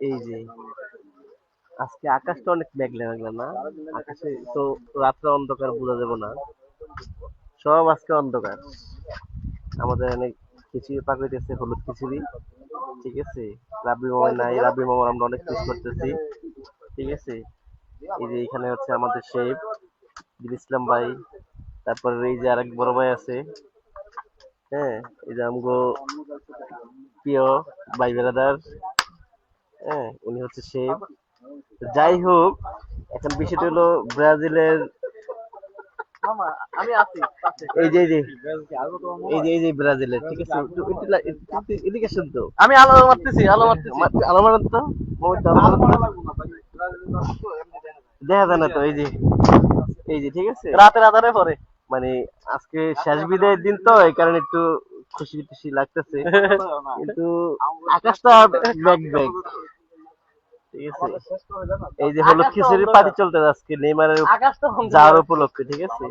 এই যে আজকে আকাশটা অনেক মেঘলা মেঘলা না? আকাশে তো রাত্রে অন্ধকার বোঝা যাবে না, সব আজকে অন্ধকার। আমাদের অনেক খিচুড়ি পাক হইতেছে, হলুদ খিচুড়ি। ঠিক আছে, রাব্বি মামা নাই, রাব্বি মামার আমরা অনেক মিস করতেছি। ঠিক আছে, এই যে এখানে হচ্ছে আমাদের শেফ দিল ইসলাম ভাই, তারপরে এই যে আরেক বড় ভাই আছে। হ্যাঁ, এই যে আমগো প্রিয় ভাই বেড়াদার। হ্যাঁ, উনি হচ্ছে শেফ। যাই হোক, এখন বিষয়টা হলো ব্রাজিলের। এই যে এই যে এই যে ব্রাজিলের, ঠিক আছে, এদিকে শুনতো আমি আলো মারতেছি, আলো মারতেছি। আলো মারেন তো, মোবাইলটা আলো মারেন তো। দেখা যায় না তো, এই যে ঠিক আছে, রাতের আধারে পরে মানে আজকে শেষ বিদায়ের দিন তো এই কারণে একটু খুশি খুশি লাগতেছে, কিন্তু আকাশটা ব্যাগ ব্যাগ। ঠিক আছে, এই যে হলুদ খিচুড়ির পার্টি চলতে আজকে নেইমারের যাওয়ার উপলক্ষে। ঠিক আছে,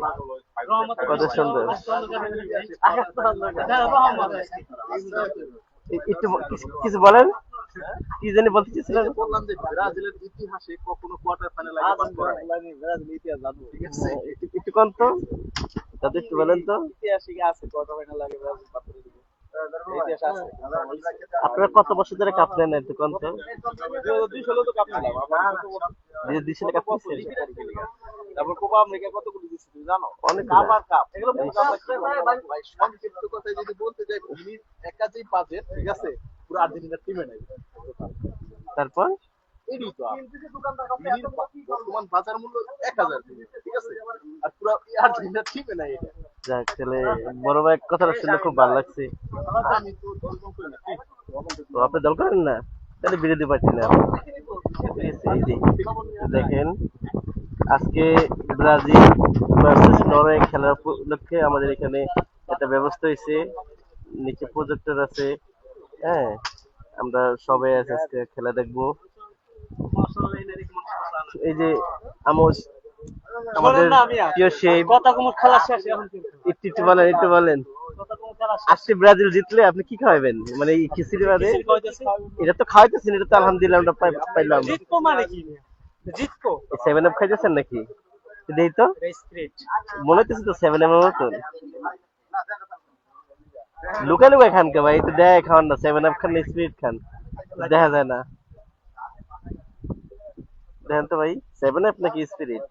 কত সুন্দর। একটু কিছু বলেন, কি জানি বলতে চেয়েছিলেন? বললাম যে ব্রাজিলের ইতিহাসে কখনো কোয়ার্টার ফাইনাল আগে পাস করা নাই। ব্রাজিল ইতিহাস জানো, ঠিক আছে? একটু কোন তো, তাদের একটু বলেন তো। ইতিহাসে কি আছে কোয়ার্টার ফাইনাল আগে ব্রাজিল পাস করে দিবে? ইতিহাস আছে। আপনারা কত বছর ধরে কাপ নেন একটু কোন তো? 2016 তো কাপ নিলাম আমরা। 2016 কাপ নিছেন? তারপর কোপা আমেরিকা কতগুলো দিছি তুমি জানো? অনেক কাপ আর কাপ এগুলো পুরো কাপ লাগছে ভাই। সংক্ষিপ্ত কথায় যদি বলতে যাই, ভিনির একাধিক বাজেট, ঠিক আছে, পুরো আর্জেন্টিনার টিমে নাই। তারপর এটাই তো ভিনির বর্তমান বাজার মূল্য 1000, ঠিক আছে, আর পুরো আর্জেন্টিনার টিমে নাই এটা। যাক, তাহলে বড় ভাই কথাটা শুনে খুব ভালো লাগছে। আমি তো দল করি না, ঠিক? তো আপনি দল করেন না, তাহলে বিরোধী পাচ্ছি না। এই যে দেখেন, আজকে ব্রাজিল ভার্সেস নরওয়ে খেলার উপলক্ষে আমাদের এখানে একটা ব্যবস্থা হয়েছে, নিচে প্রজেক্টর আছে। হ্যাঁ, আমরা সবাই আজকে খেলা দেখবো। এই যে আমোস, আমাদের প্রিয় শেফ। কথা কম খেলা শেষ এখন কিন্তু। একটু বলেন, একটু বলেন। কথা কম খেলা আজকে ব্রাজিল জিতলে আপনি কি খাওয়াবেন? মানে এই খিচুড়ি বাদে এটা তো খাওয়াইতেছেন, এটা তো আলহামদুলিল্লাহ আমরা পাইলাম। জিতবো মানে কি? জিতবো। 7 আপ খাইতেছেন নাকি? দেই তো, স্প্রিট মনে হচ্ছে তো 7 আপ এর মতন। লুকা লুকা খান কে ভাই, তো দেয় খাওয়ান না, 7 আপ খান না স্পিরিট খান, দেখা যায় না। দেখেন তো ভাই, 7 আপ নাকি স্পিরিট?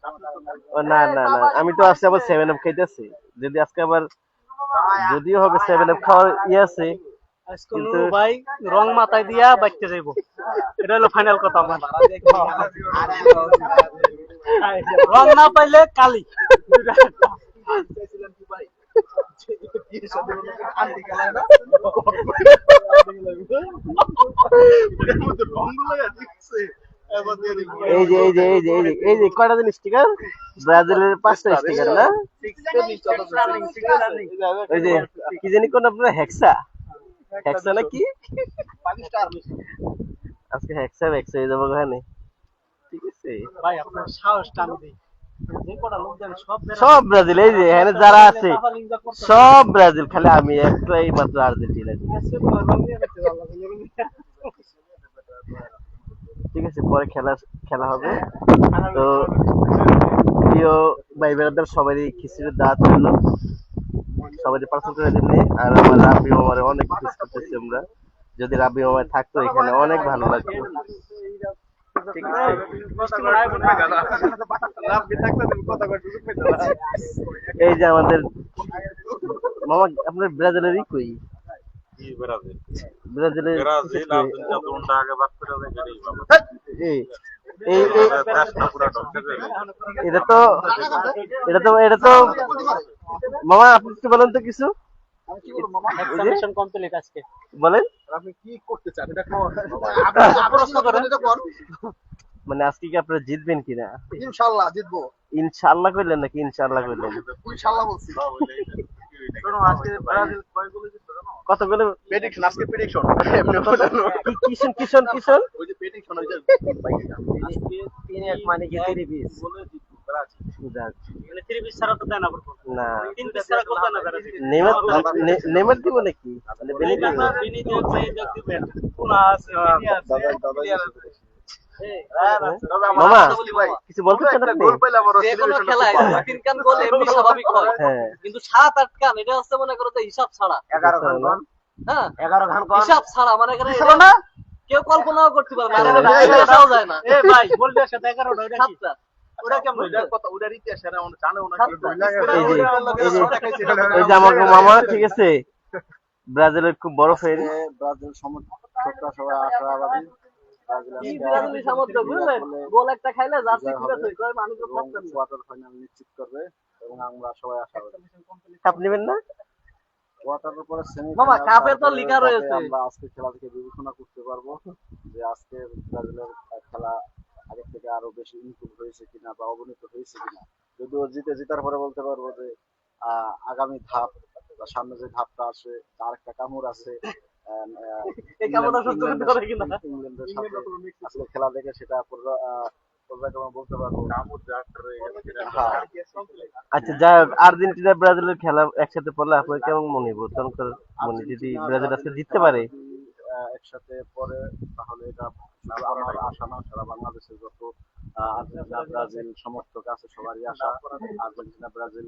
ও না না না, আমি তো আজকে আবার 7 আপ খাইতেছি। যদি আজকে আবার, যদিও হবে 7 আপ খাওয়ার ইয়ে আছে, কিন্তু ভাই রং মাথায় দিয়া বাইতে যাইবো, এটা হলো ফাইনাল কথা আমার। রং না পাইলে কালি। এই যে এই যে এই যে এই যে এই যে কয়টা দিন স্টিকার, ব্রাজিলের 5টা স্টিকার না? ওই যে কি জানি কোন আপনার হেক্সা, হেক্সা নাকি? আজকে হেক্সা হেক্সা হয়ে যাবো ওখানে। ঠিক আছে ভাই আপনার সাহসটা আমি দিই। যে কটা লোক জানে সব ব্রাজিল, এই যে এখানে যারা আছে সব ব্রাজিল, খালি আমি একটাই মাত্র আর্জেন্টিনা। ঠিক আছে, ঠিক আছে, পরে খেলা খেলা হবে। তো প্রিয় ভাই বেড়াদার সবারই খিচুড়ির দাওয়াত হলো, সবারই পার্সেল করে দিলে। আর আমার রাব্বি মামারে অনেক মিস করতেছি আমরা, যদি রাব্বি মামায় থাকতো এখানে অনেক ভালো লাগতো। ঠিক আছে, এই যে আমাদের মামা, আপনার ব্রাজিলেরই কই? ব্রাজিলের এই এই এটা তো এটা তো এটা তো মামা, আপনি একটু বলেন তো কিছু কমপ্লিট আজকে বলেন। আপনি কি করতে চান এটা মানে আজকে কি আপনারা জিতবেন কিনা? ইনশাআল্লাহ জিতবো। ইনশাআল্লাহ কইলেন নাকি ইনশাআল্লাহ কইলেন? ইনশাআল্লাহ বলছি। শোনো, আজকে ব্রাজিল কয় গোলে জিতবে জানো? কত গোলে? প্রেডিকশন, আজকে প্রেডিকশন। কিশন কিশন কিশন ওই যে প্রেডিকশন, ওই যে আজকে 3-1 মানে কি 3-20 গোলে জিতবে ব্রাজিল। যাক, মানে 3 পিস ছাড়া তো দেয় না পুরো। না 3 পিস ছাড়া গোল দেয় না ব্রাজিল। নেইমার নেইমার দিব নাকি মানে বেনিতেজ নেইমার বিনি দিয়ে ভাই দেখ দিবেন। কোনা আছে, বিনি আছে। মামা ভাই কিছু বলতেছেন আপনি? গোল পাইলে আমার যে কোনো খেলায় 2-3 কান গোল এমনি স্বাভাবিক হয়, হ্যাঁ কিন্তু 7-8 কান এটা হচ্ছে মনে করো যে হিসাব ছাড়া। 11 ঘন্টা কোন হ্যাঁ 11 ঘন্টা কোন হিসাব ছাড়া মানে এখানে ছিল না কেউ কল্পনাও করতে পারে না, হ্যাঁ। এটা আসাও যায় না। এ ভাই গোল দেওয়ার সাথে 11 ওটা কি? 7টা ওটা কেমন? ওইটার কথা ওইটার ইতিহাস এরা অনেক জানেও না এই যে আমাকে মামা ঠিক আছে ব্রাজিলের খুব বড় ফ্যান। ব্রাজিল সমর্থকরা সবাই আশাবাদী কি ব্রাজিলের সামর্থ্য বুঝলেন, গোল একটা খাইলে জার্সি খুলে থই কয় মানুষ তো পাচ্ছেন না। কোয়ার্টার ফাইনাল নিশ্চিত করবে এবং আমরা সবাই আশাবাদী কাপ নেবেন না? কোয়ার্টারের পরে মামা, কাপে তো লিখা রয়েছে। আমরা আজকে খেলা থেকে বিবেচনা করতে পারবো যে আজকে ব্রাজিলের খেলা আগের থেকে আরো বেশি ইমপ্রুভ হয়েছে কিনা বা অবনীত হয়েছে কিনা। যদিও জেতার পরে বলতে পারবো যে আগামী ধাপ বা সামনে যে ধাপটা আসে তার একটা কামড় আছে। এই কামনা সহ্য করতে পারে কিনা। ইংল্যান্ডের সাথে আজকে খেলা দেখে সেটা পর্যায়ক্রমে বলতে পারবো। হ্যাঁ আচ্ছা যাই হোক, আর্জেন্টিনা ব্রাজিলের খেলা একসাথে পড়লে আপনার কেমন মনে হইব? তখন মনে যদি ব্রাজিল আজকে জিততে পারে একসাথে পরে তাহলে এটা শুধু আমার আশা না, সারা বাংলাদেশের যত আর্জেন্টিনা ব্রাজিল সমর্থক আছে সবারই আশা আর্জেন্টিনা ব্রাজিল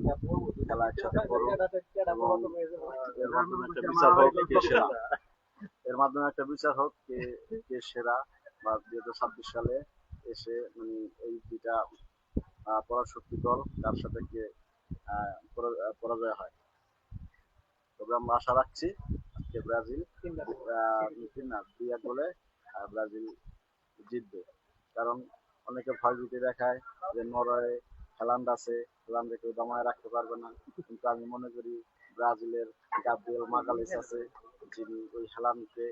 খেলা একসাথে করুক এবং এর মাধ্যমে একটা বিচার হোক কে সেরা। এর মাধ্যমে একটা বিচার হোক কে সেরা বা 2026 সালে এসে মানে এই দুইটা পরাশক্তি দল তার সাথে কে পরাজয় হয়। তবে আমরা আশা রাখছি আজকে ব্রাজিল 2-1 গোলে ব্রাজিল জিতবে। কারণ অনেকে ভয়ভীতি দেখায় যে নরওয়ে হ্যালান্ড আছে, হ্যালান্ডে কেউ দমায় রাখতে পারবে না, কিন্তু আমি মনে করি ব্রাজিলের গাব্রিয়েল মাগালেস আছে যিনি ওই হ্যালান্ডকে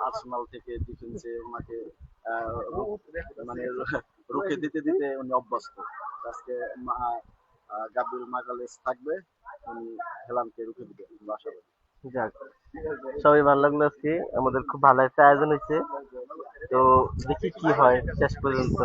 আর্সেনাল থেকে ডিফেন্সে ওনাকে মানে রুখে দিতে উনি অভ্যস্ত। আজকে গাব্রিয়েল মাগালেস থাকবে, উনি হ্যালান্ডকে রুখে দিবে আমরা আশাবাদী। যাক, সবাই ভালো লাগলো আজকে, আমাদের খুব ভালো একটা আয়োজন হয়েছে। তো দেখি কি হয় শেষ পর্যন্ত।